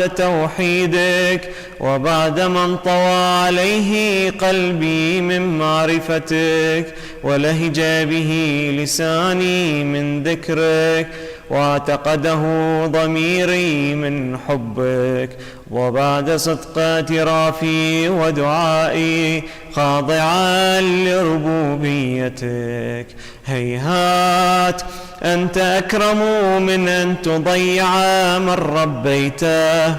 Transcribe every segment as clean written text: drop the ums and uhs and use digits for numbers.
توحيدك، وبعدما انطوى عليه قلبي من معرفتك، ولهج به لساني من ذكرك، واعتقده ضميري من حبك، وبعد صدق اعترافي ودعائي خاضعا لربوبيتك، هيهات أنت أكرم من أن تضيع من ربيته،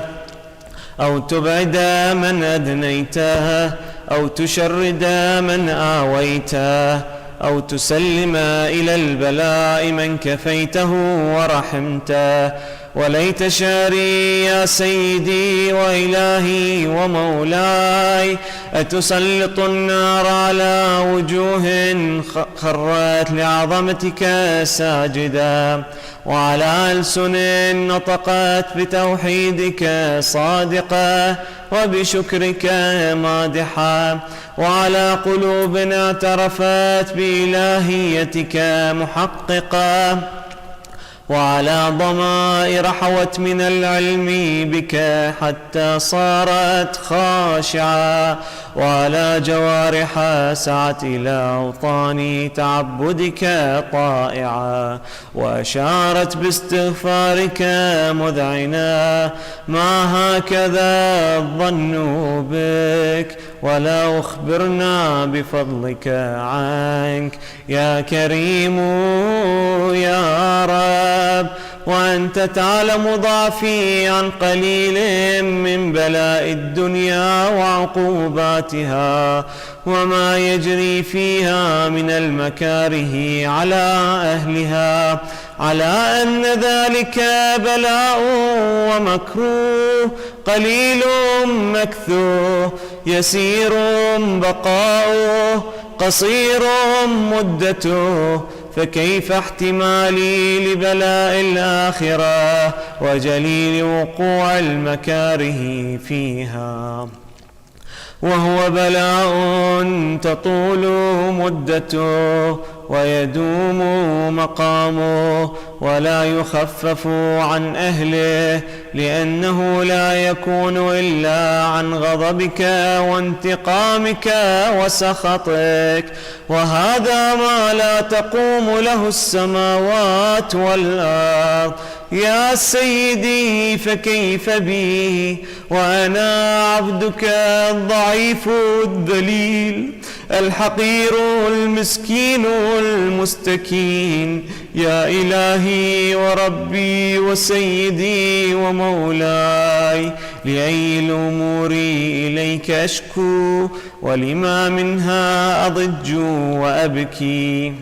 أو تبعد من أدنيته، أو تشرد من آويته، أو تسلم إلى البلاء من كفيته ورحمته. وليت شعري يا سيدي وإلهي ومولاي أتسلط النار على وجوه خرت لعظمتك ساجدا، وعلى ألسن نطقت بتوحيدك صادقة، وبشكرك مادحة، وعلى قلوب اعترفت بإلهيتك محققة، وعلى ضمائر حوت من العلم بك حتى صارت خاشعة، وعلى جوارح سعت إلى أوطان تعبدك طائعة، وأشارت باستغفارك مذعنة. ما هكذا الظن بك، ولا أخبرنا بفضلك عنك يا كريم يا رب، وأنت تعلم ضعفي عن قليل من بلاء الدنيا وعقوباتها، وما يجري فيها من المكاره على أهلها، على أن ذلك بلاء ومكروه، قليل مكثوه، يسير بقاؤه، قصير مدته، فكيف احتمالي لبلاء الآخرة وجليل وقوع المكاره فيها، وهو بلاء تطول مدته ويدوم مقامه، ولا يخفف عن أهله، لأنه لا يكون إلا عن غضبك وانتقامك وسخطك، وهذا ما لا تقوم له السماوات والأرض. يا سيدي فكيف بي وأنا عبدك الضعيف الذليل الحقير المسكين المستكين، يا إلهي وربي وسيدي ومولاي، لأي الأمور إليك أشكو، ولما منها أضج وأبكي،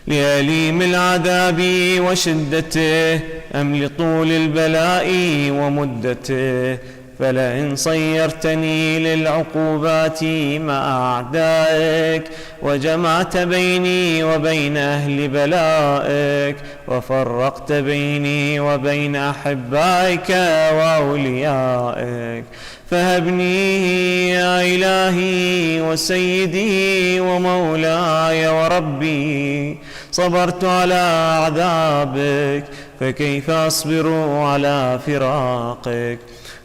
لأليم العذاب وشدته أم لطول البلاء ومدته؟ فلئن صيرتني للعقوبات مع أعدائك، وجمعت بيني وبين أهل بلائك، وفرقت بيني وبين أحبائك وأوليائك، فهبني يا إلهي وسيدي ومولاي وربي. صبرت على عذابك، فكيف أصبر على فراقك؟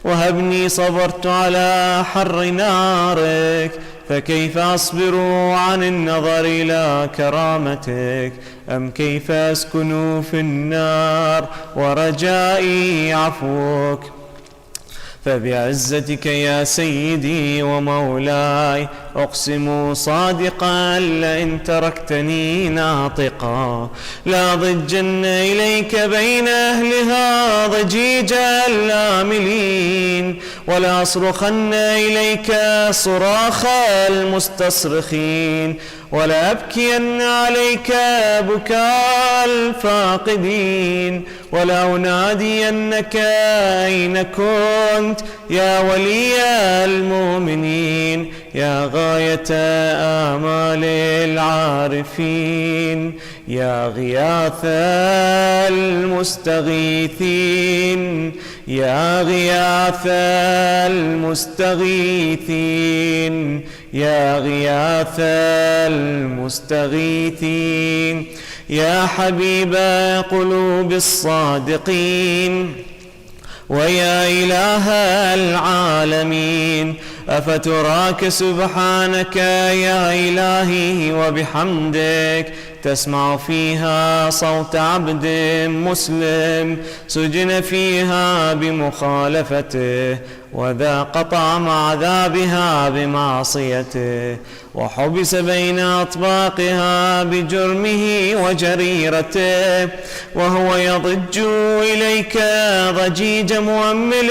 وهبني صبرت على حر نارك، فكيف أصبر عن النظر إلى كرامتك؟ أم كيف أسكن في النار ورجائي عفوك؟ فبعزتك يا سيدي ومولاي أقسم صادقا لئن تركتني ناطقا لأضجن إليك بين أهلها ضجيج الآملين، ولأصرخن إليك صراخ المستصرخين، ولأبكين عليك بكاء الفاقدين، ولأنادينك أين كنت يا ولي المؤمنين، يا غاية آمال العارفين، يا غياث المستغيثين، يا غياث المستغيثين، يا غياث المستغيثين، يا حبيب قلوب الصادقين، ويا إله العالمين أفتراك سبحانك يا إلهي وبحمدك تسمع فيها صوت عبد مسلم سجن فيها بمخالفته وذاق طعم عذابها بمعصيته وحبس بين أطباقها بجرمه وجريرته وهو يضج إليك ضجيج مؤمل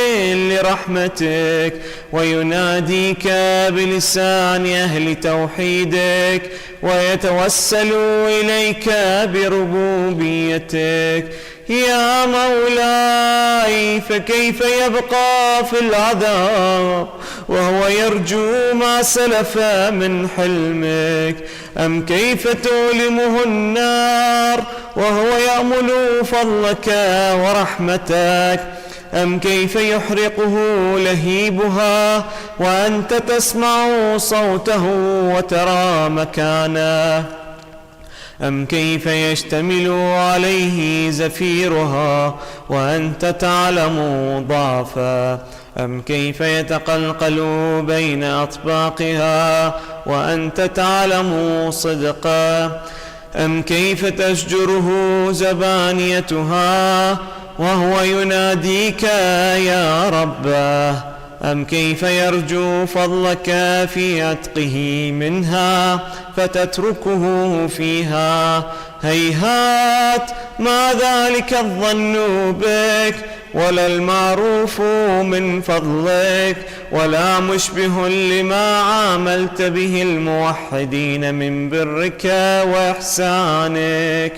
لرحمتك ويناديك بلسان أهل توحيدك ويتوسل إليك بربوبيتك. يا مولاي فكيف يبقى في العذاب وهو يرجو ما سلف من حلمك؟ أم كيف تؤلمه النار وهو يأمل فضلك ورحمتك؟ أم كيف يحرقه لهيبها وأنت تسمع صوته وترى مكانه؟ أم كيف يشتمل عليه زفيرها وأنت تعلم ضعفه؟ أم كيف يتقلقل بين أطباقها وأنت تعلم صدقه؟ أم كيف تشجره زبانيتها وهو يناديك يا ربه؟ أم كيف يرجو فضلك في عتقه منها فتتركه فيها؟ هيهات ما ذلك الظن بك ولا المعروف من فضلك ولا مشبه لما عاملت به الموحدين من برك وإحسانك.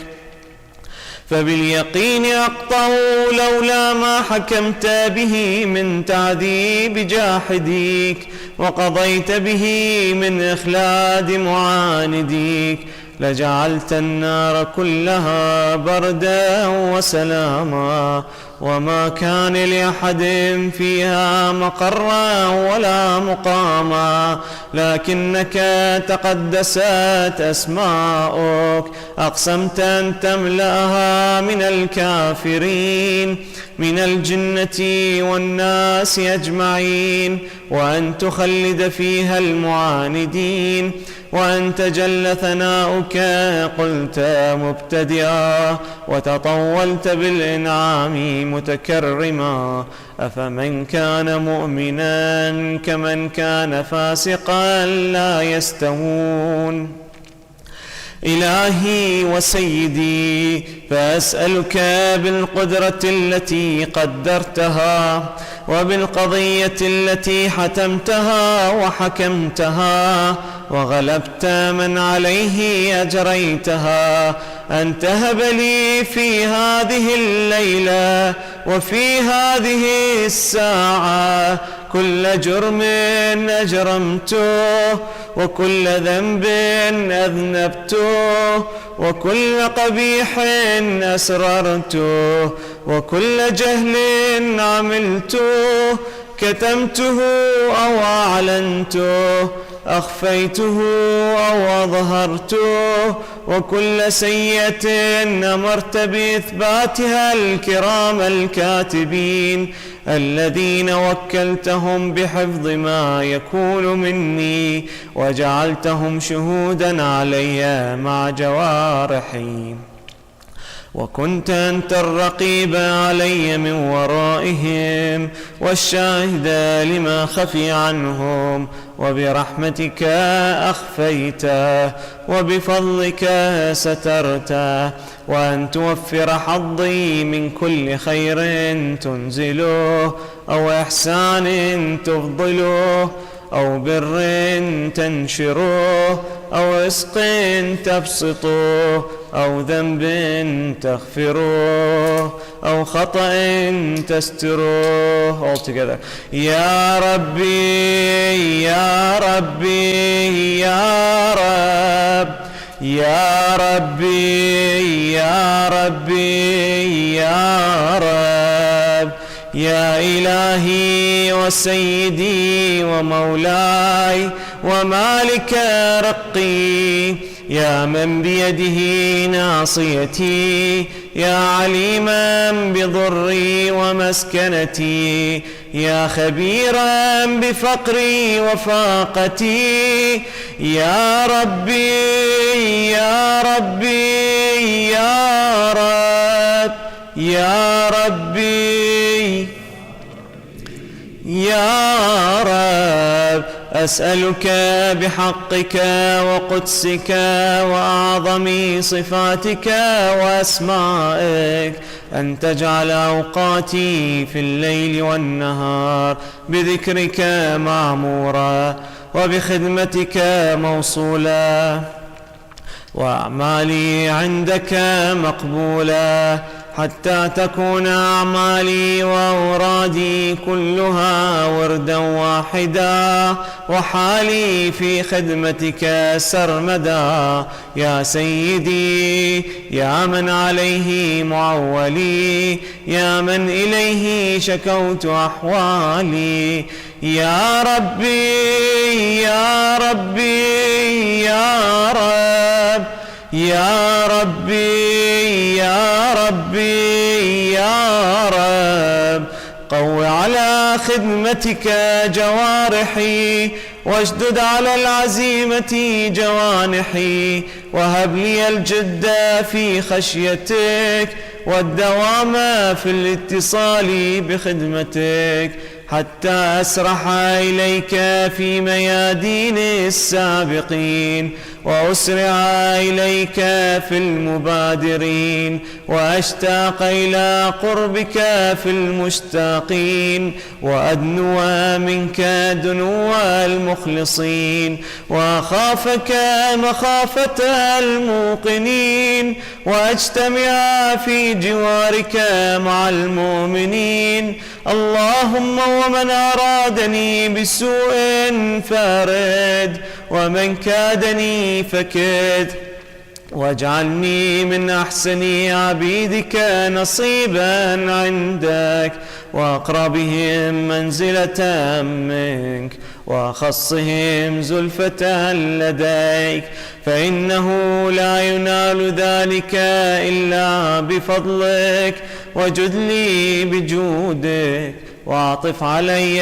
فباليقين أقطع لولا ما حكمت به من تعذيب جاحديك وقضيت به من إخلاد معانديك لجعلت النار كلها بردا وسلاما وما كان لأحد فيها مقرا ولا مقاما لكنك تقدست أسماؤك أقسمت أن تملأها من الكافرين من الجنة والناس أجمعين وأن تخلد فيها المعاندين وأنت جل ثناؤك قلت مبتدئا وتطولت بالإنعام متكرما. أفمن كان مؤمنا كمن كان فاسقا لا يستوون. إلهي وسيدي فأسألك بالقدرة التي قدرتها وبالقضية التي حتمتها وحكمتها وغلبت من عليه أجريتها أن تهب لي في هذه الليلة وفي هذه الساعة كل جرم أجرمته وكل ذنب أذنبته وكل قبيح أسررته وكل جهل عملته كتمته أو أعلنته أخفيته أو أظهرته وكل سيئة أمرت بإثباتها الكرام الكاتبين الذين وكلتهم بحفظ ما يكون مني وجعلتهم شهودا علي مع جوارحي وكنت أنت الرقيب علي من ورائهم والشاهد لما خفي عنهم وبرحمتك أخفيته وبفضلك سترته وأن توفر حظي من كل خير تنزله أو إحسان تفضله أو بر تنشره أو رزق تبسطه أو ذنب تغفره أو خطأ تستره. All together. يا ربي يا ربي يا رب يا ربي يا ربي يا رب يا إلهي وسيدي ومولاي ومالك رقي يا من بيده ناصيتي يا عليما بضري ومسكنتي، يا خبيرا بفقري وفاقتي، يا ربي يا ربي يا رب يا ربي يا رب، أسألك بحقك وقدسك وأعظم صفاتك وأسمائك أن تجعل أوقاتي في الليل والنهار بذكرك معمورة وبخدمتك موصولة، وأعمالي عندك مقبولة، حتى تكون أعمالي وأورادي كلها وردا واحدا، وحالي في خدمتك سرمدا. يا سيدي، يا من عليه معولي، يا من إليه شكوت أحوالي، يا ربي يا ربي يا رب يا ربي يا ربي يا رب، قو على خدمتك جوارحي، واشدد على العزيمة جوانحي، وهب لي الجد في خشيتك والدوام في الاتصال بخدمتك، حتى أسرح إليك في ميادين السابقين، وأسرع إليك في المبادرين، وأشتاق إلى قربك في المشتاقين، وأدنو منك دنو المخلصين، وأخافك مخافة الموقنين، وأجتمع في جوارك مع المؤمنين. اللهم ومن أرادني بسوء فارد، ومن كادني فكد، واجعلني من أحسن عبيدك نصيبا عندك، وأقربهم منزلة منك، وأخصهم زلفة لديك، فإنه لا ينال ذلك إلا بفضلك، وجد لي بجودك، واعطف علي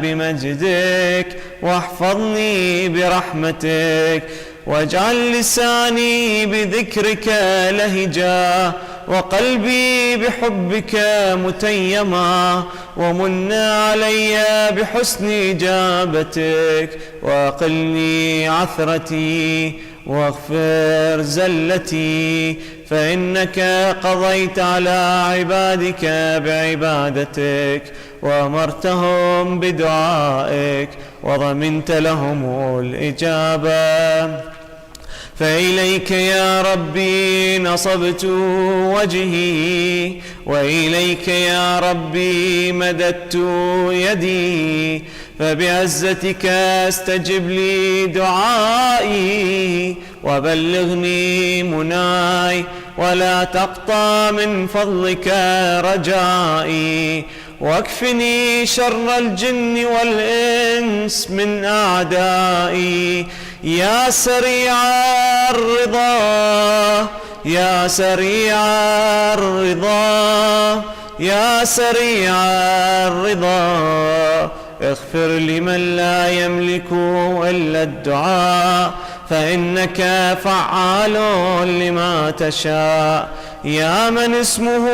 بمجدك، واحفظني برحمتك، واجعل لساني بذكرك لهجا، وقلبي بحبك متيما، ومن علي بحسن إجابتك، وأقلني عثرتي، واغفر زلتي، فإنك قضيت على عبادك بعبادتك، وأمرتهم بدعائك، وضمنت لهم الإجابة. فإليك يا ربي نصبت وجهي، وإليك يا ربي مددت يدي، فبعزتك استجب لي دعائي، وبلغني مناي، ولا تقطع من فضلك رجائي، واكفني شر الجن والإنس من أعدائي. يا سريع الرضا، يا سريع الرضا، يا سريع الرضا، اغفر لمن لا يملك إلا الدعاء، فإنك فعال لما تشاء. يا من اسمه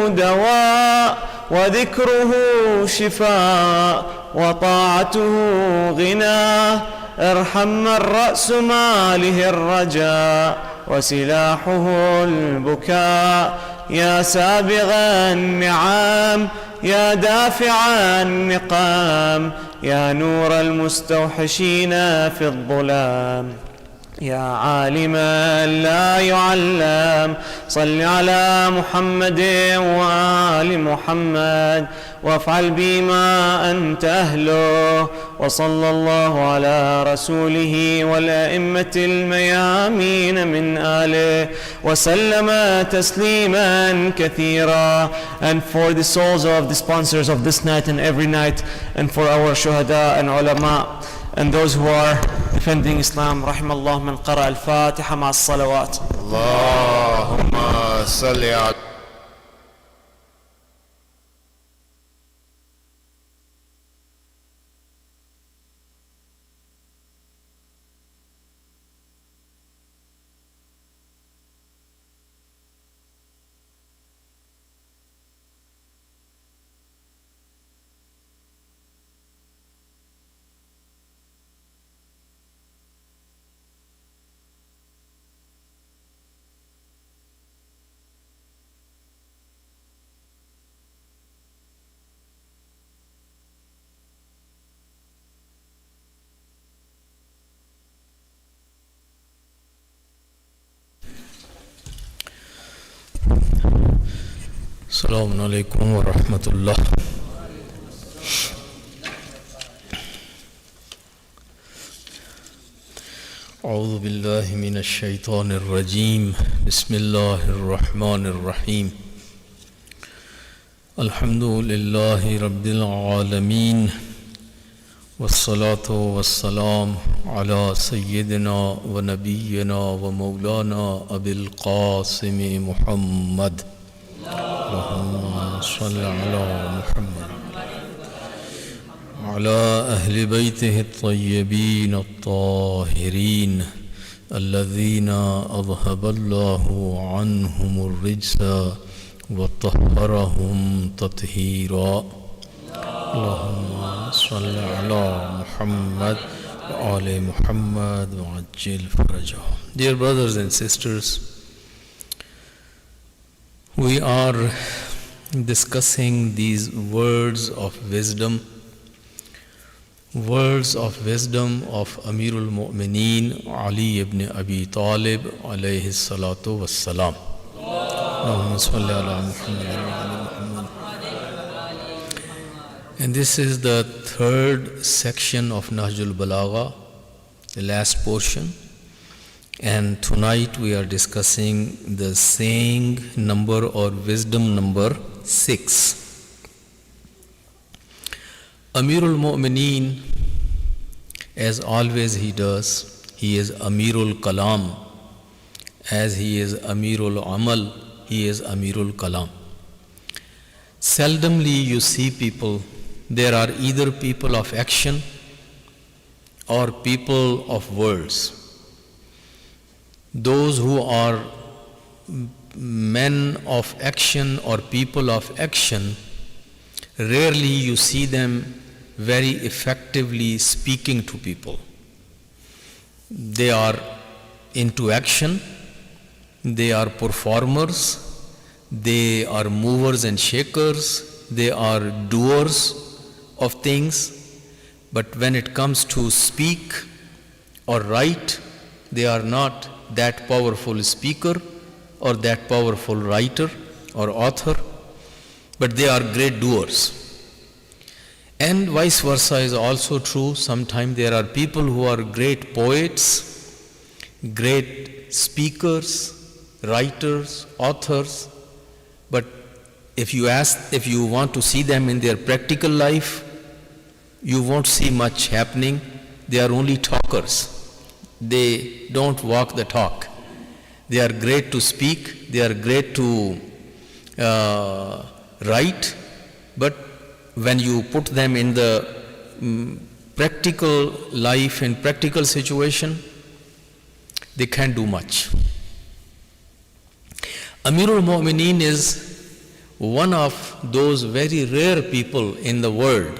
دواء، وذكره شفاء، وطاعته غنى، ارحم من رأس ماله الرجاء، وسلاحه البكاء. يا سابغ النعام، يا دافع النقام، يا نور المستوحشين في الظلام، يا عالما لا يعلم، صل على محمد وآل محمد، وافعل بما أنت أهله. وصلى الله على رسوله والأئمة الميامين من آله وسلم تسليما كثيرا. And for the souls of the sponsors of this night and every night, and for our shuhada and ulama, and those who are defending Islam, رحم الله من قرأ الفاتحة مع الصلوات. اللهم صل على السلام عليكم ورحمة الله. أعوذ بالله من الشيطان الرجيم. بسم الله الرحمن الرحيم. الحمد لله رب العالمين، والصلاة والسلام على سيدنا ونبينا ومولانا أبي القاسم محمد. اللهم صل على محمد وعلى أهل بيته الطيبين الطاهرين الذين أذهب الله عنهم الرجس وطهرهم تطهيرا. اللهم صل على محمد وآل محمد وعجل فرجهم. Dear brothers and sisters, we are discussing these words of wisdom of Amirul Mu'mineen Ali ibn Abi Talib alayhi salatu wassalam. Allahumma salli ala Muhammad. And this is the third section of Nahjul Balagha, the last portion. And tonight we are discussing the saying number or wisdom number 6. Amirul Mu'mineen, as always he does, he is Amirul Kalam. As he is Amirul Amal, he is Amirul Kalam. Seldomly you see people, there are either people of action or people of words. Those who are men of action or people of action, rarely you see them very effectively speaking to people. They are into action, they are performers, they are movers and shakers, they are doers of things, but when it comes to speak or write, they are not that powerful speaker or that powerful writer or author, but they are great doers. And vice versa is also true. Sometimes there are people who are great poets, great speakers, writers, authors, but if you want to see them in their practical life, you won't see much happening. They are only talkers. They don't walk the talk. They are great to speak, they are great to write, but when you put them in the practical life and practical situation, they can't do much. Amirul Mu'mineen is one of those very rare people in the world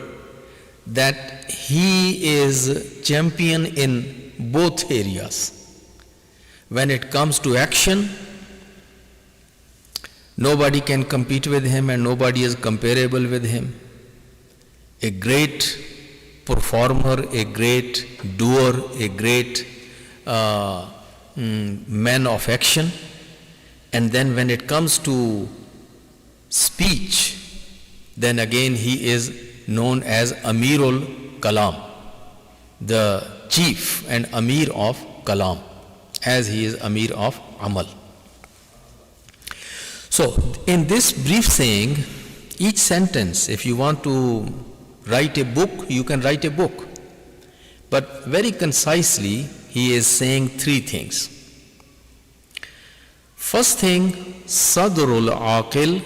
that he is champion in both areas. When it comes to action, nobody can compete with him and nobody is comparable with him. A great performer, a great doer, a great man of action. And then when it comes to speech, then again he is known as Amirul Kalam, the chief and Amir of Kalam, as he is Amir of Amal. So in this brief saying, each sentence, if you want to write a book, you can write a book. But very concisely, he is saying three things. First thing, Sadrul Aqil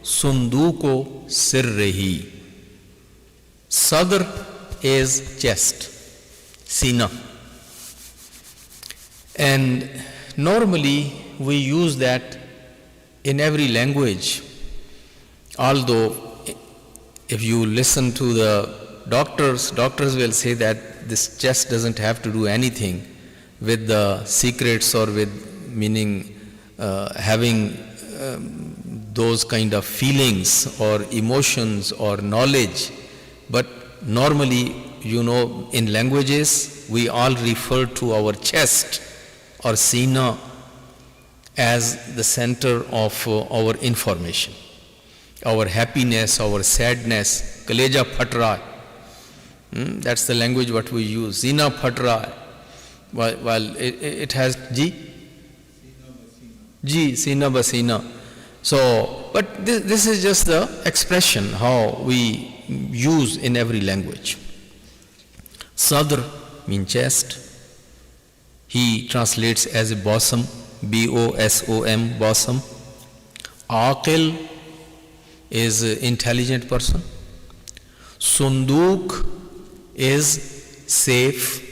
Sunduko Sirrehi. Sadr is chest, Sina. And normally we use that in every language, although if you listen to the doctors will say that this chest doesn't have to do anything with the secrets or with meaning having those kind of feelings or emotions or knowledge. But normally, in languages, we all refer to our chest or sina as the center of our information. our happiness, our sadness. Kaleja phat raha hai. That's the language what we use. Zina phat raha hai. While it has Sina Basina. So, but this is just the expression how we use in every language. Sadr means chest. He translates as a bosom, B-O-S-O-M, bosom. Aqil is an intelligent person. Sunduk is safe.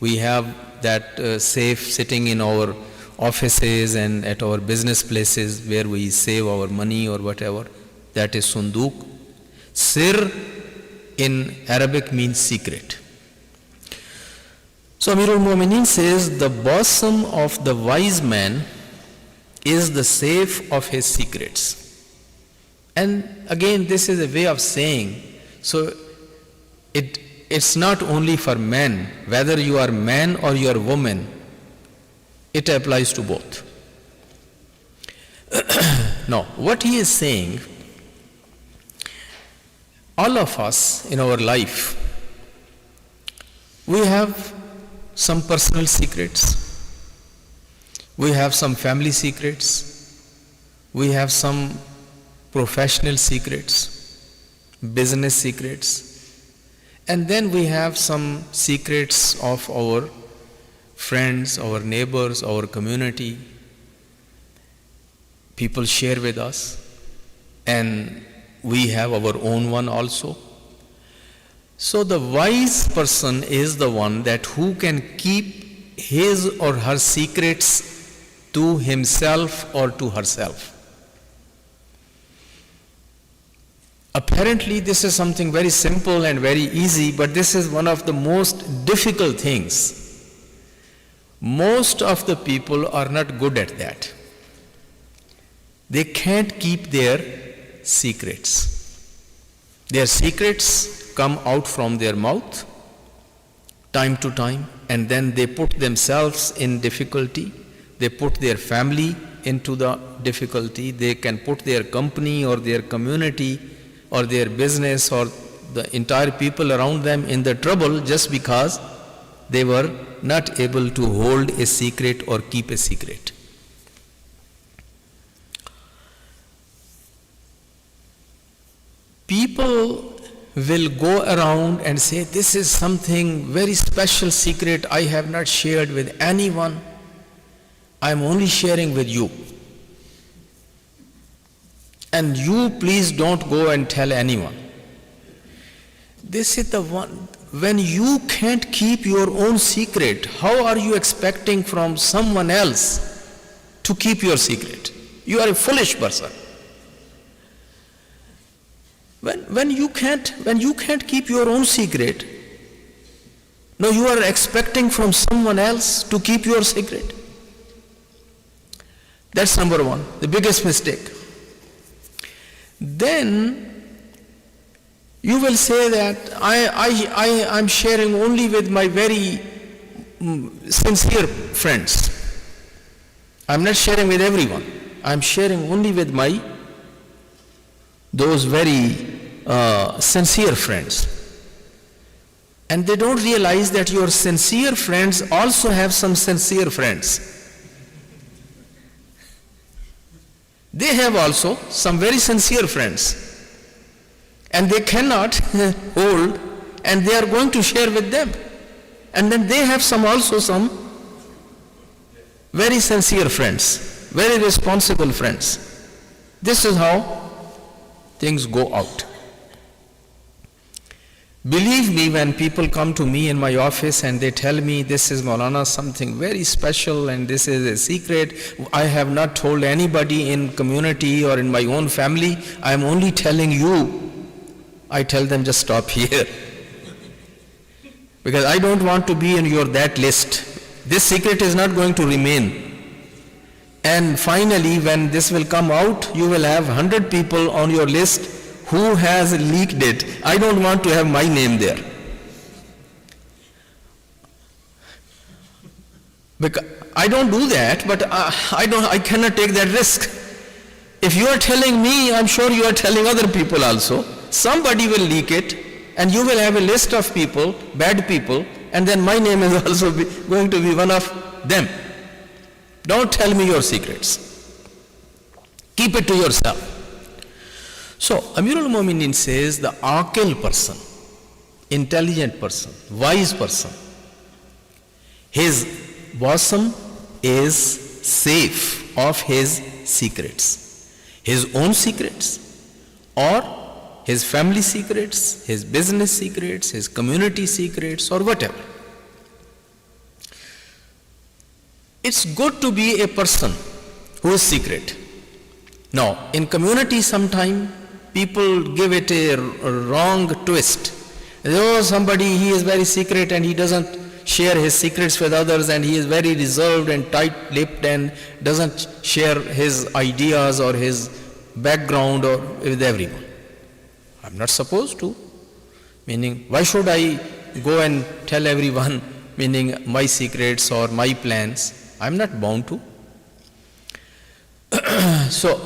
We have that safe sitting in our offices and at our business places where we save our money or whatever. That is sunduk. Sir in Arabic means secret. So Amir al-Mu'mineen says the bosom of the wise man is the safe of his secrets. And again, this is a way of saying, so it's not only for men, whether you are man or you are woman, it applies to both. Now, what he is saying, all of us in our life, we have some personal secrets, we have some family secrets, we have some professional secrets, business secrets, and then we have some secrets of our friends, our neighbors, our community. People share with us, and we have our own one also. So the wise person is the one that who can keep his or her secrets to himself or to herself. Apparently this is something very simple and very easy, but this is one of the most difficult things. Most of the people are not good at that. They can't keep their secrets. Their secrets come out from their mouth time to time, and then they put themselves in difficulty. They put their family into the difficulty. They can put their company or their community or their business or the entire people around them in the trouble just because they were not able to hold a secret or keep a secret. People will go around and say, this is something very special secret I have not shared with anyone. I am only sharing with you. And you please don't go and tell anyone. This is the one, when you can't keep your own secret, how are you expecting from someone else to keep your secret? You are a foolish person. When you can't keep your own secret, no, you are expecting from someone else to keep your secret. That's number one, the biggest mistake. Then you will say that I'm sharing only with my very sincere friends. I'm not sharing with everyone. I'm sharing only with those very sincere friends. And they don't realize that your sincere friends also have some sincere friends. They have also some very sincere friends. And they cannot hold, and they are going to share with them. And then they have some very sincere friends, very responsible friends. This is how things go out. Believe me, when people come to me in my office and they tell me this is Maulana something very special and this is a secret, I have not told anybody in community or in my own family, I am only telling you, I tell them just stop here. Because I don't want to be in your that list. This secret is not going to remain. And finally, when this will come out, you will have 100 people on your list who has leaked it. I don't want to have my name there. Because I don't do that, but I cannot take that risk. If you are telling me, I'm sure you are telling other people also. Somebody will leak it, and you will have a list of people, bad people, and then my name is also going to be one of them. Don't tell me your secrets. Keep it to yourself. So, Amirul Mu'minin says the aqil person, intelligent person, wise person, his bosom is safe of his secrets. His own secrets, or his family secrets, his business secrets, his community secrets, or whatever. It's good to be a person who is secret. Now, in community sometime people give it a wrong twist. Oh, somebody, he is very secret and he doesn't share his secrets with others, and he is very reserved and tight-lipped and doesn't share his ideas or his background or with everyone. I'm not supposed to. Meaning, why should I go and tell everyone, meaning my secrets or my plans? I'm not bound to. So,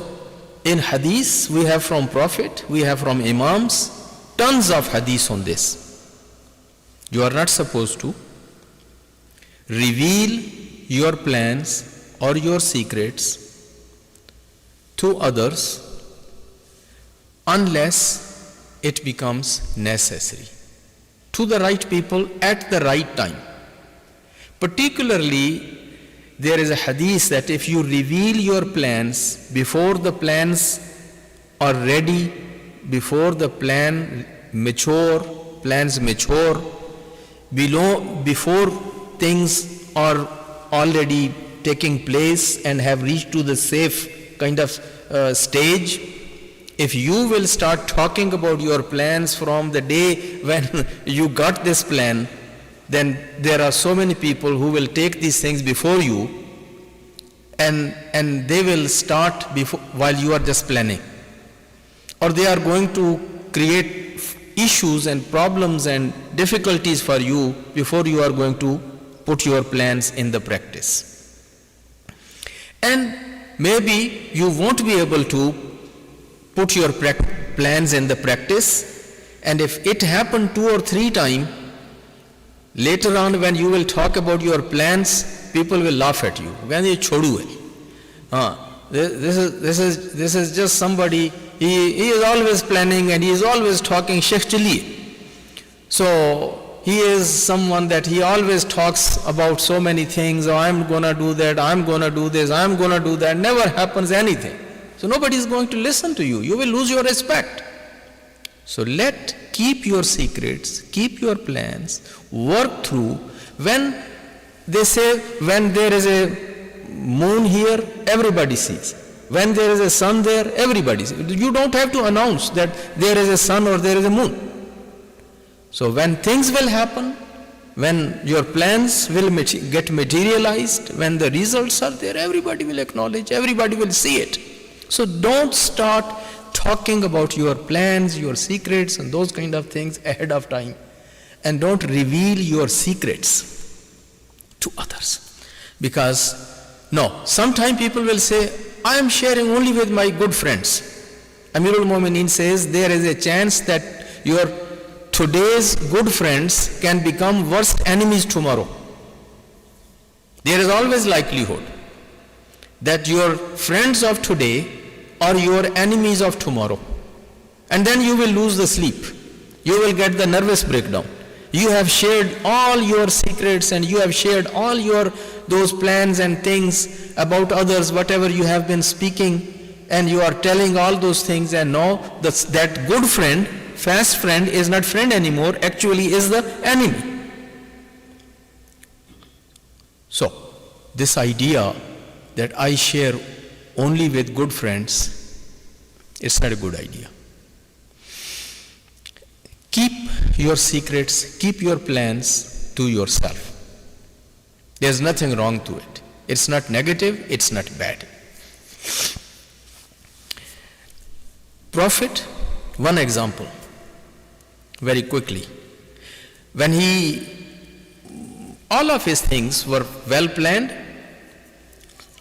in hadith, we have from Prophet, we have from Imams, tons of hadith on this. You are not supposed to reveal your plans or your secrets to others unless it becomes necessary, to the right people at the right time. Particularly, there is a hadith that if you reveal your plans before the plans are ready, before the plans mature, before things are already taking place and have reached to the safe kind of stage, if you will start talking about your plans from the day when you got this plan, then there are so many people who will take these things before you, and they will start before, while you are just planning, or they are going to create issues and problems and difficulties for you before you are going to put your plans in the practice. And maybe you won't be able to put your plans in the practice, and if it happened 2 or 3 times, later on when you will talk about your plans, people will laugh at you. When you chodu hai. This is just somebody, he is always planning and he is always talking Sheikh Chili. So he is someone that he always talks about so many things. Oh, I'm gonna do that, I'm gonna do this, I'm gonna do that. Never happens anything. So nobody is going to listen to you. You will lose your respect. So keep your secrets, keep your plans, work through. When they say, when there is a moon here, everybody sees. When there is a sun there, everybody sees. You don't have to announce that there is a sun or there is a moon. So when things will happen, when your plans will get materialized, when the results are there, everybody will acknowledge, everybody will see it. So don't start talking about your plans, your secrets and those kind of things ahead of time. And don't reveal your secrets to others. Because, sometimes people will say, I am sharing only with my good friends. Amirul Mu'minin says there is a chance that your today's good friends can become worst enemies tomorrow. There is always likelihood that your friends of today are your enemies of tomorrow. And then you will lose the sleep. You will get the nervous breakdown. You have shared all your secrets and you have shared all those plans and things about others, whatever you have been speaking, and you are telling all those things, and now that good friend, fast friend, is not friend anymore, actually is the enemy. So, this idea that I share only with good friends, it's not a good idea. Keep your secrets, keep your plans to yourself. There's nothing wrong to it. It's not negative, it's not bad. Prophet, one example, very quickly. When all of his things were well planned,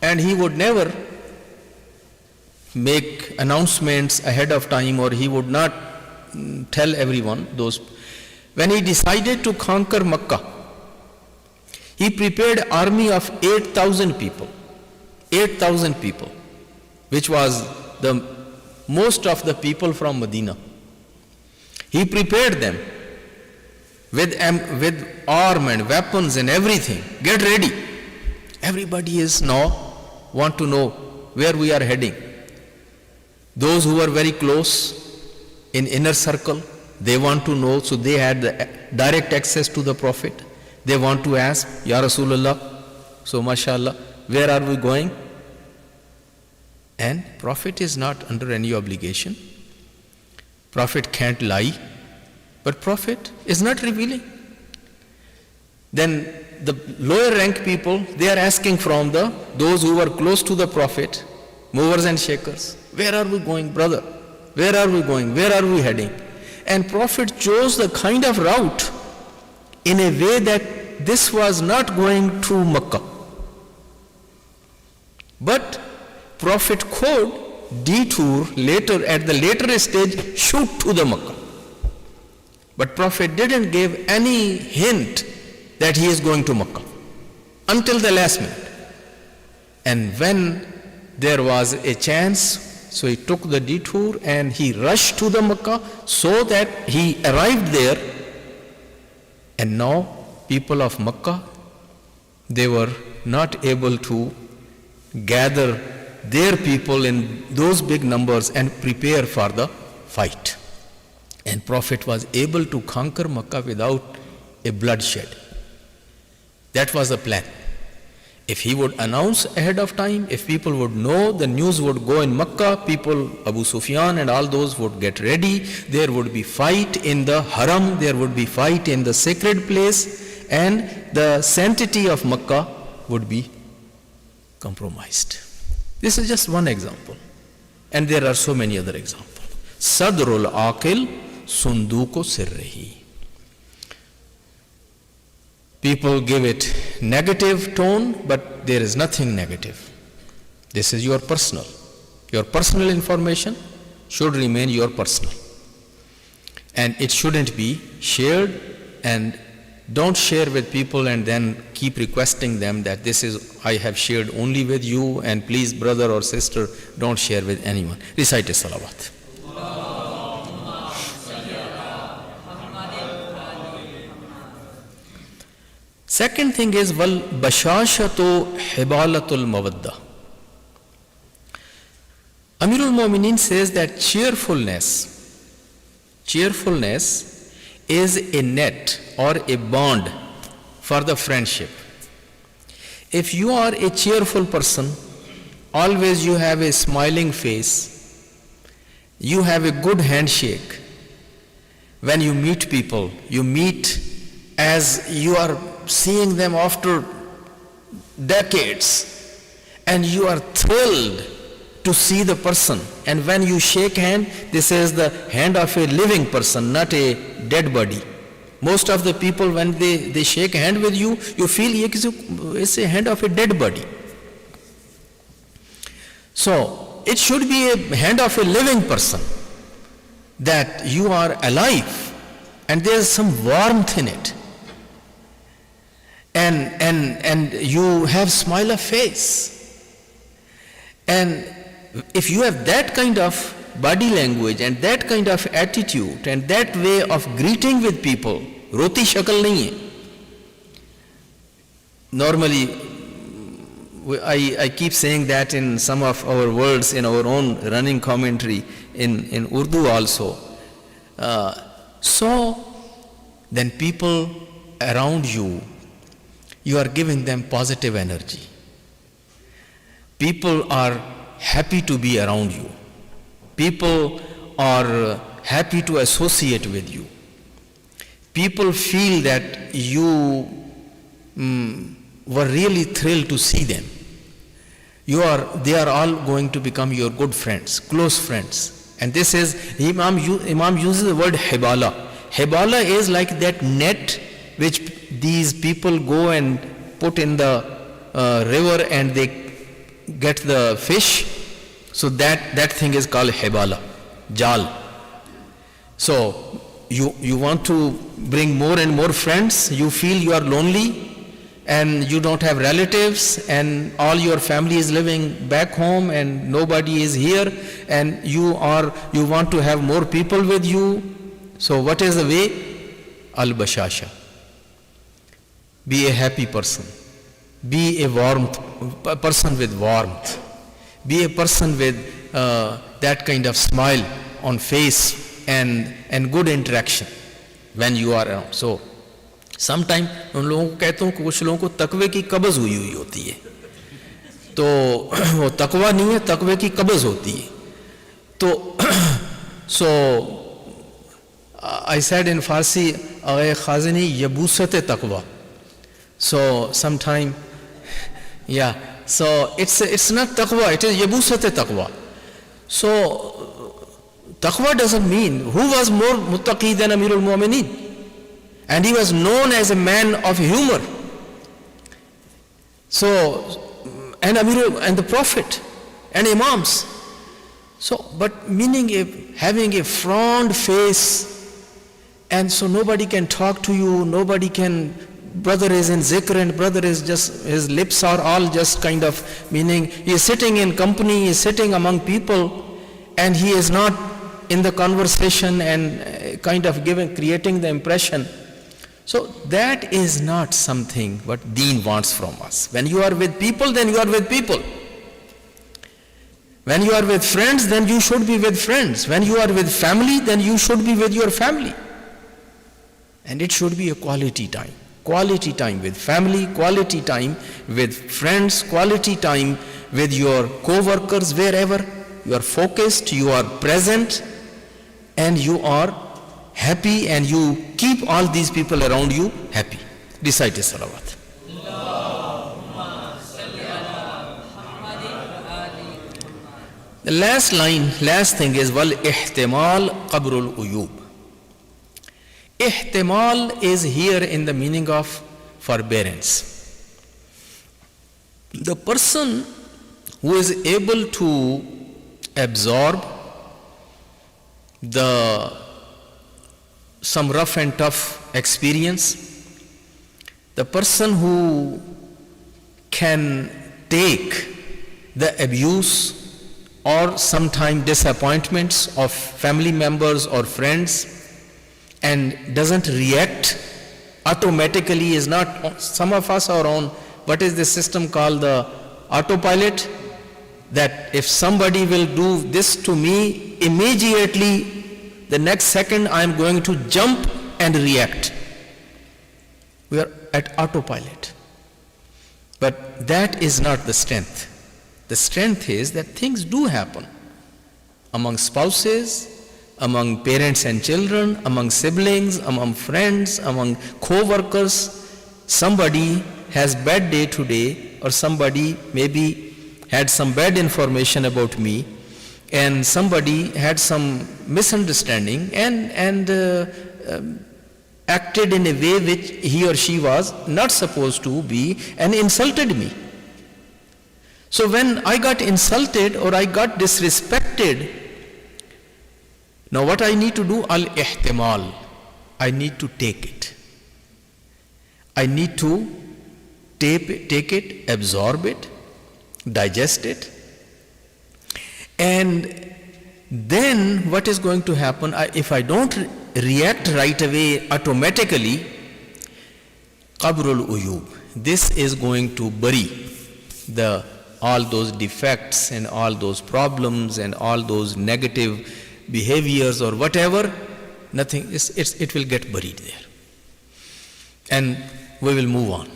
and he would never make announcements ahead of time, or he would not tell everyone those. When he decided to conquer Makkah, he prepared an army of 8,000 people. 8,000 people, which was the most of the people from Medina. He prepared them with arm and weapons and everything. Get ready. Everybody is now want to know where we are heading. Those who were very close in inner circle, they want to know, so they had the direct access to the Prophet. They want to ask, Ya Rasulullah, so mashallah, where are we going? And Prophet is not under any obligation. Prophet can't lie, but Prophet is not revealing. Then the lower rank people, they are asking from those who were close to the Prophet, movers and shakers, where are we going, brother? Where are we going? Where are we heading? And Prophet chose the kind of route in a way that this was not going to Makkah. But Prophet could detour later, at the later stage, shoot to the Makkah. But Prophet didn't give any hint that he is going to Makkah until the last minute. And when there was a chance, so he took the detour and he rushed to the Makkah so that he arrived there. And now people of Makkah, they were not able to gather their people in those big numbers and prepare for the fight. And Prophet was able to conquer Makkah without a bloodshed. That was the plan. If he would announce ahead of time, if people would know, the news would go in Makkah, people, Abu Sufyan and all those would get ready, there would be fight in the haram, there would be fight in the sacred place, and the sanctity of Makkah would be compromised. This is just one example. And there are so many other examples. Sadrul Aqil Sunduko Sirrehi. People give it negative tone, but there is nothing negative. This is your personal. Your personal information should remain your personal. And it shouldn't be shared, and don't share with people and then keep requesting them that this is, I have shared only with you, and please brother or sister, don't share with anyone. Recite a salawat. Second thing is, wal bashashatu hibalatul mawadda. Amirul Mu'mineen says that cheerfulness is a net or a bond for the friendship. If you are a cheerful person, always you have a smiling face, you have a good handshake. When you meet people, you meet as you are seeing them after decades, and you are thrilled to see the person. And when you shake hand, this is the hand of a living person, not a dead body. Most of the people, when they shake hand with you, you feel it's a hand of a dead body. So it should be a hand of a living person, that you are alive and there is some warmth in it. And you have smile of face. And if you have that kind of body language and that kind of attitude and that way of greeting with people, roti shakal nahi hai. Normally, I keep saying that in some of our words in our own running commentary in Urdu also. So then people around you, you are giving them positive energy. People are happy to be around you. People are happy to associate with you. People feel that you were really thrilled to see them. They are all going to become your good friends, close friends. And this is, Imam uses the word hibala. Hibala is like that net which these people go and put in the river and they get the fish. So that thing is called hibala, jal. So you want to bring more and more friends, you feel you are lonely and you don't have relatives and all your family is living back home and nobody is here, and you want to have more people with you. So what is the way? Al-bashasha. Be a happy person. Be a person with warmth. Be a person with that kind of smile on face and good interaction when you are around. So, sometime उन लोगों को कहता हूँ कुछ लोगों को तकवे की कब्ज़ हुई होती है, तो वो तकवा नहीं है, तकवे की कब्ज़ होती है. तो so I said in Farsi, अग़े ख़ाज़नी यबूसत तकवा. So sometime, yeah. So it's not taqwa, it is yabusat taqwa. So taqwa doesn't mean, who was more muttaqi than Amirul Mu'mineen? And he was known as a man of humor. So, and the Prophet and Imams. So, but meaning having a frowned face, and so nobody can talk to you, nobody can. Brother is in zikr and brother is just, his lips are all just kind of, meaning he is sitting in company, he is sitting among people and he is not in the conversation and kind of creating the impression. So that is not something what Deen wants from us. When you are with people, then you are with people. When you are with friends, then you should be with friends. When you are with family, then you should be with your family. And it should be a quality time. Quality time with family, quality time with friends, quality time with your co-workers, wherever you are focused, you are present, and you are happy, and you keep all these people around you happy. Recite a salawat. The last thing is wal ihtimal qabrul uyub. Ihtimal is here in the meaning of forbearance. The person who is able to absorb some rough and tough experience, the person who can take the abuse or sometimes disappointments of family members or friends and doesn't react automatically, is not, some of us are on, what is the system called, the autopilot, that if somebody will do this to me, immediately the next second I am going to jump and react. We are at autopilot. But that is not the strength. The strength is that things do happen among spouses, among parents and children, among siblings, among friends, among co-workers. Somebody has bad day today, or somebody maybe had some bad information about me, and somebody had some misunderstanding and acted in a way which he or she was not supposed to be and insulted me. So when I got insulted or I got disrespected, now what I need to do? Al-ihtimal. I need to take it. I need to take it, absorb it, digest it. And then what is going to happen? If I don't react right away automatically, qabrul uyub. This is going to bury all those defects and all those problems and all those negative behaviors or whatever. Nothing, it will get buried there. And we will move on.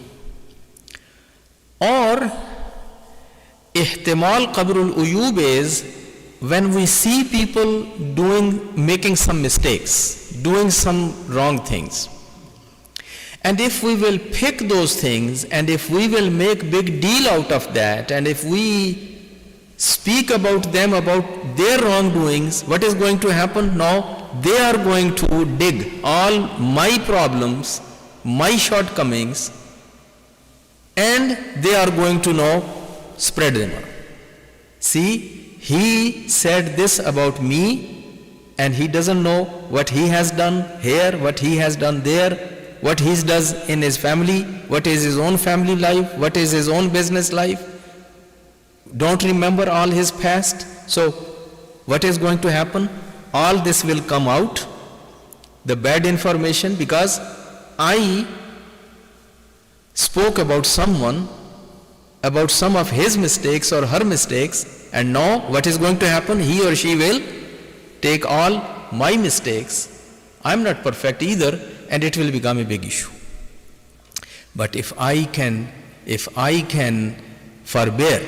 Or ihtimal qabrul uyub is when we see people making some mistakes, doing some wrong things. And if we will pick those things, and if we will make big deal out of that, and if we speak about them, about their wrongdoings, what is going to happen? Now they are going to dig all my problems, my shortcomings, and they are going to now spread them out. See, he said this about me, and he doesn't know what he has done here, what he has done there, what he does in his family, what is his own family life, what is his own business life. Don't remember all his past. So what is going to happen? All this will come out, the bad information, because I spoke about someone, about some of his mistakes or her mistakes, and now what is going to happen? He or she will take all my mistakes. I'm not perfect either, and it will become a big issue. But if I can forbear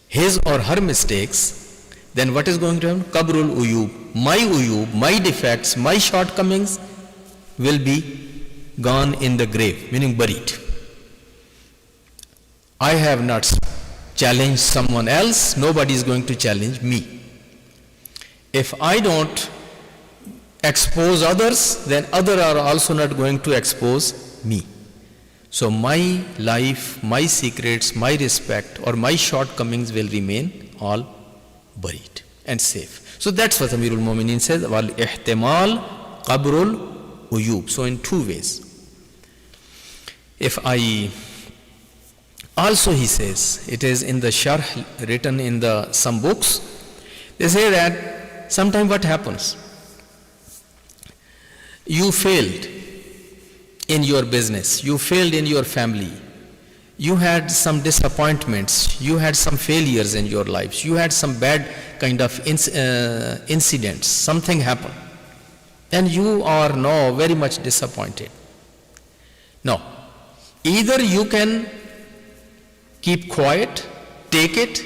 his or her mistakes, then what is going to happen? Qabrul uyub, my defects, my shortcomings will be gone in the grave, meaning buried. I have not challenged someone else, nobody is going to challenge me. If I don't expose others, then others are also not going to expose me. So my life, my secrets, my respect or my shortcomings will remain all buried and safe. So that's what Amirul Mu'mineen says, wal ihtimal qabrul uyub. So in two ways. If I also, he says, it is in the sharh written in some books, they say that sometimes what happens? You failed in your business, you failed in your family, you had some disappointments, you had some failures in your lives, you had some bad kind of incidents, something happened, and you are now very much disappointed. Now, either you can keep quiet, take it,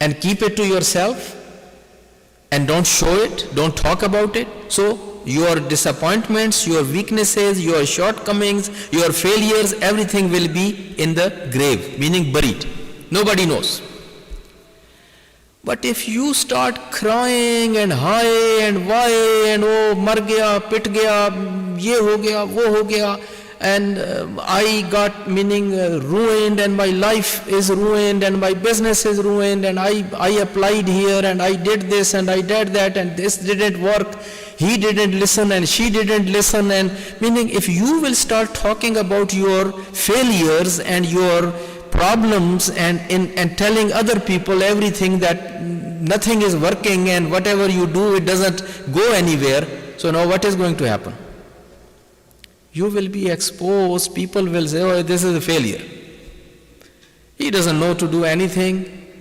and keep it to yourself, and don't show it, don't talk about it. So your disappointments, your weaknesses, your shortcomings, your failures, everything will be in the grave, meaning buried. Nobody knows. But if you start crying and hi and why and oh, mar gaya, pit gaya, ye ho gaya, wo ho gaya, and I got ruined, and my life is ruined, and my business is ruined, and I applied here, and I did this, and I did that, and this didn't work, he didn't listen, and she didn't listen, and meaning if you will start talking about your failures and your problems and telling other people everything that nothing is working and whatever you do, it doesn't go anywhere, so now what is going to happen? You will be exposed, people will say, oh, this is a failure. He doesn't know to do anything.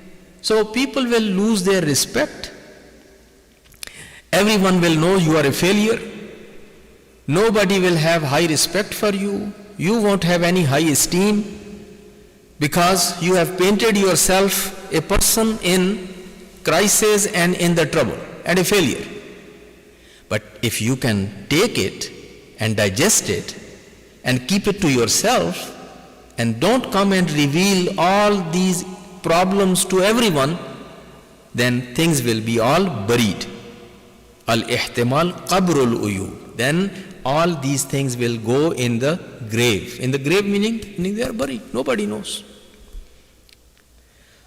So people will lose their respect. Everyone will know you are a failure. Nobody will have high respect for you. You won't have any high esteem because you have painted yourself a person in crisis and in the trouble and a failure. But if you can take it and digest it and keep it to yourself and don't come and reveal all these problems to everyone, then things will be all buried. Al-ihtimal qabrul uyub. Then all these things will go in the grave. In the grave meaning they are buried. Nobody knows.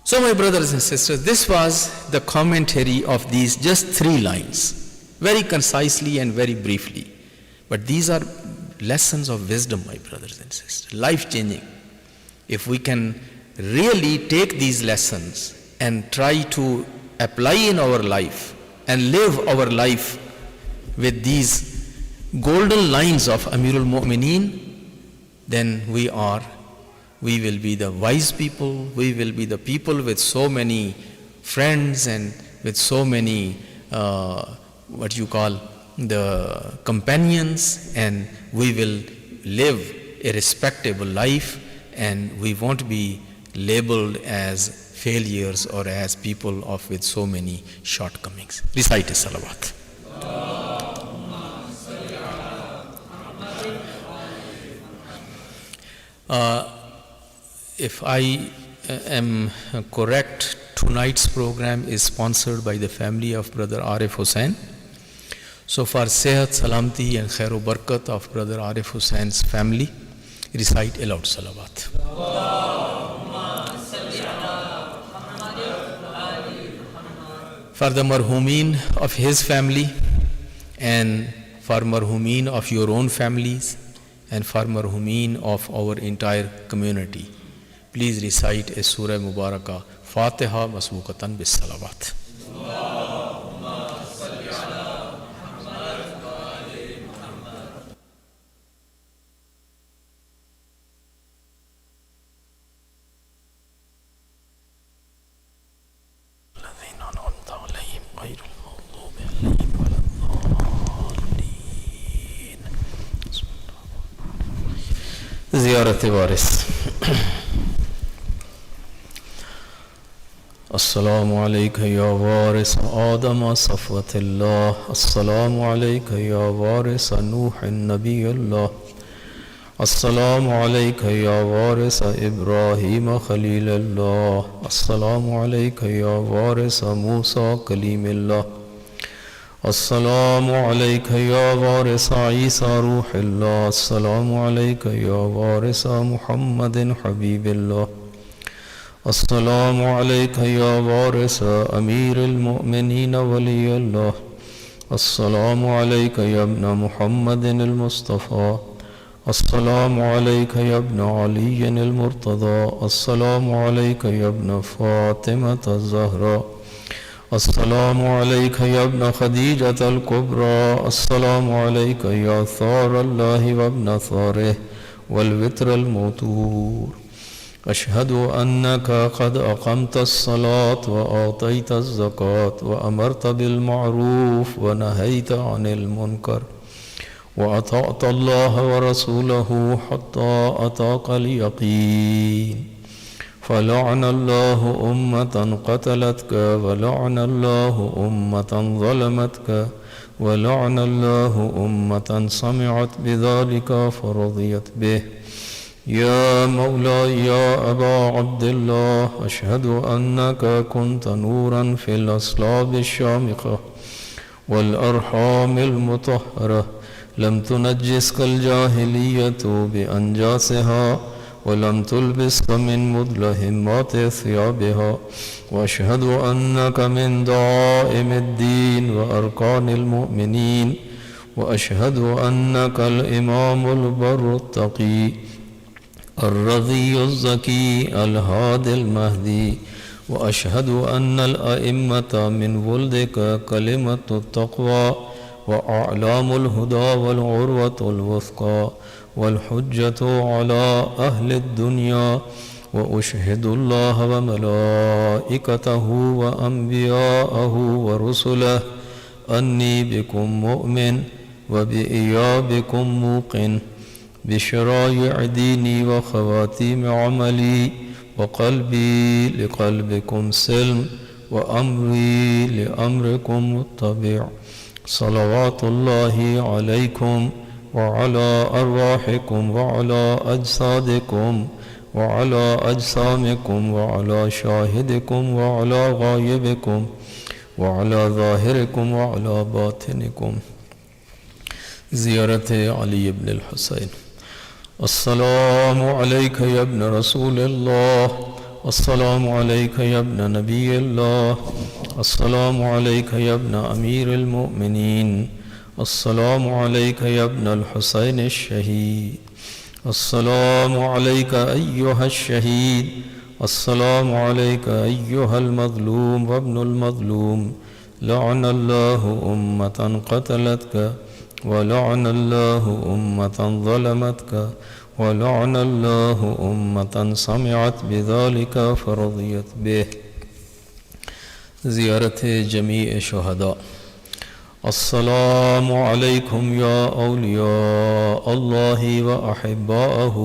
So my brothers and sisters, this was the commentary of these just 3 lines, very concisely and very briefly. But these are lessons of wisdom, my brothers and sisters, life-changing. If we can really take these lessons and try to apply in our life and live our life with these golden lines of Amirul Mu'mineen, then we will be the wise people, we will be the people with so many friends and with so many, the companions, and we will live a respectable life, and we won't be labeled as failures or as people with so many shortcomings. Recite a salawat. If I am correct, tonight's program is sponsored by the family of Brother Arif Hussain. So for Sehat, Salamti and Khairu Barakat of Brother Arif Hussain's family, recite aloud salawat. for the marhumeen of his family, and for marhumeen of your own families, and for marhumeen of our entire community. Please recite a Surah Mubarakah, Fatiha masbukatan bis salawat. زيارة وارث. السلام عليك يا وارث آدم صفوة الله. السلام عليك يا وارث نوح النبي الله. السلام عليك يا وارث إبراهيم خليل الله. السلام عليك يا وارث موسى كليم الله. السلام عليك يا وارث عيسى روح الله. السلام عليك يا وارث محمد حبيب الله. السلام عليك يا وارث أمير المؤمنين ولي الله. السلام عليك يا ابن محمد المصطفى. السلام عليك يا ابن علي المرتضى. السلام عليك يا ابن فاطمة الزهراء. السلام عليك يا ابن خديجة الكبرى. السلام عليك يا ثار الله وابن ثاره والوتر الموتور. أشهد أنك قد أقمت الصلاة وآتيت الزكاة وأمرت بالمعروف ونهيت عن المنكر وأطعت الله ورسوله حتى أتاك اليقين. فلعن الله أمة قتلتك، ولعن الله أمة ظلمتك، ولعن الله أمة سمعت بذلك فرضيت به. يا مولاي يا أبا عبد الله، أشهد أنك كنت نورا في الأصلاب الشامخة والأرحام المطهرة، لم تنجسك الجاهلية بأنجاسها ولم تلبسك من مدلهمات ثيابها. وأشهد أنك من دعائم الدين وأركان المؤمنين. وأشهد أنك الإمام البر التقي الرضي الزكي الهادي المهدي. وأشهد أن الأئمة من ولدك كلمة التقوى وأعلام الهدى والعروة الوثقى والحجة على أهل الدنيا. وأشهد الله وملائكته وأنبياءه ورسله أني بكم مؤمن وبإيابكم موقن، بشرائع ديني وخواتيم عملي، وقلبي لقلبكم سلم وأمري لأمركم متبع. صلوات الله عليكم وعلى أرواحكم وعلى أجسادكم وعلى أجسامكم وعلى شاهدكم وعلى غائبكم وعلى ظاهركم وعلى باطنكم. زيارة علي بن الحسين. السلام عليك يا ابن رسول الله. السلام عليك يا ابن نبي الله. السلام عليك يا ابن أمير المؤمنين. السلام عليك يا ابن الحسين الشهيد. السلام عليك أيها الشهيد. السلام عليك أيها المظلوم وابن المظلوم. لعن الله أمة قتلتك، ولعن الله أمة ظلمتك، ولعن الله أمة سمعت بذلك فرضيت به. زيارة جميع الشهداء. السلام عليكم يا أولياء الله وأحباءه.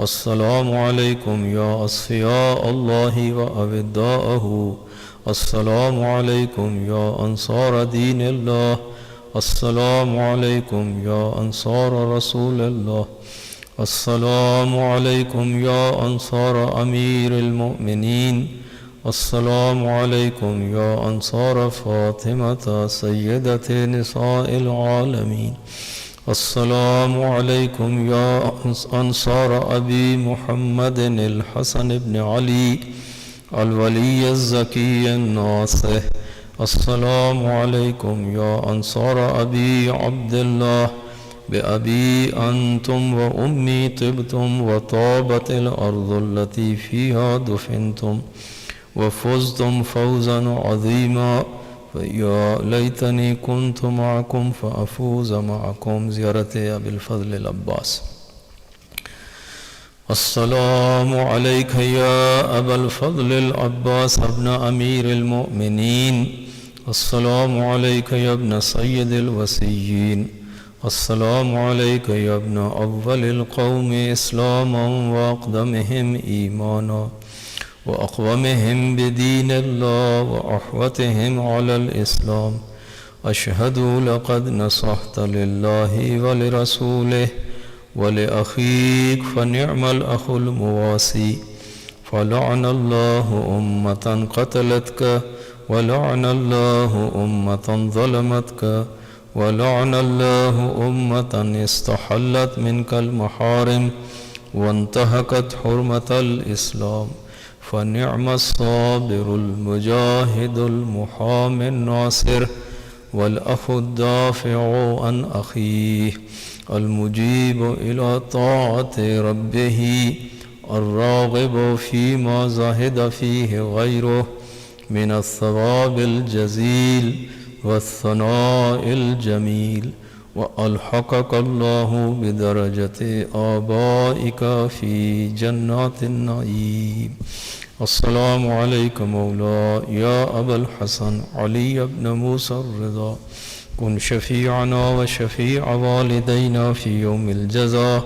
السلام عليكم يا أصفياء الله وأوداءه. السلام عليكم يا أنصار دين الله. السلام عليكم يا أنصار رسول الله. السلام عليكم يا أنصار أمير المؤمنين. السلام عليكم يا أنصار فاطمة سيدة نساء العالمين. السلام عليكم يا أنصار أبي محمد الحسن بن علي الولي الزكي الناصح السلام عليكم يا أنصار أبي عبد الله بأبي أنتم وأمي طبتم وطابت الأرض التي فيها دفنتم وفزتم فوزا عظيما فيا ليتني كنت معكم فأفوز معكم زيارة أبي الفضل العباس. السلام عليك يا أبا الفضل العباس ابن أمير المؤمنين. السلام عليك يا ابن سيد الوصيين. السلام عليك يا ابن أول القوم إسلاما وأقدمهم إيمانا وأقومهم بدين الله وأحوتهم على الإسلام. أشهد لقد نصحت لله ولرسوله ولأخيك فنعم الأخ المواسي. فلعن الله أمة قتلتك ولعن الله أمة ظلمتك ولعن الله أمة استحلت منك المحارم وانتهكت حرمة الإسلام. فنعم الصابر المجاهد المحامي الناصر والأخ الدافع عن أخيه المجيب إلى طاعة ربه الراغب فيما زهد فيه غيره من الثواب الجزيل والثناء الجميل. وألحقك الله بدرجة آبائك في جنات النعيم. السلام عليك مولاي يا أبا الحسن علي بن موسى الرضا. كن شفيعنا وشفيع والدينا في يوم الجزاء.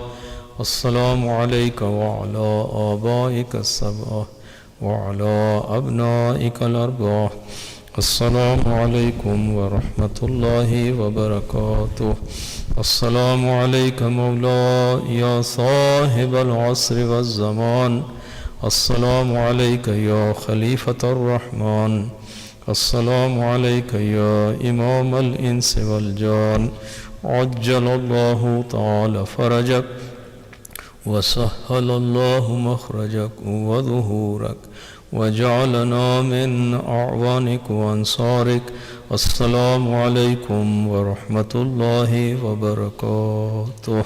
السلام عليك وعلى آبائك السبعة وعلى أبنائك الأربعة. السلام عليكم ورحمة الله وبركاته. السلام عليك مولاي يا صاحب العصر والزمان. السلام عليك يا خليفة الرحمن. السلام عليك يا إمام الإنس والجان. عجل الله تعالى فرجك وسهل الله مخرجك وظهورك وجعلنا من أعوانك وأنصارك. السلام عليكم ورحمة الله وبركاته.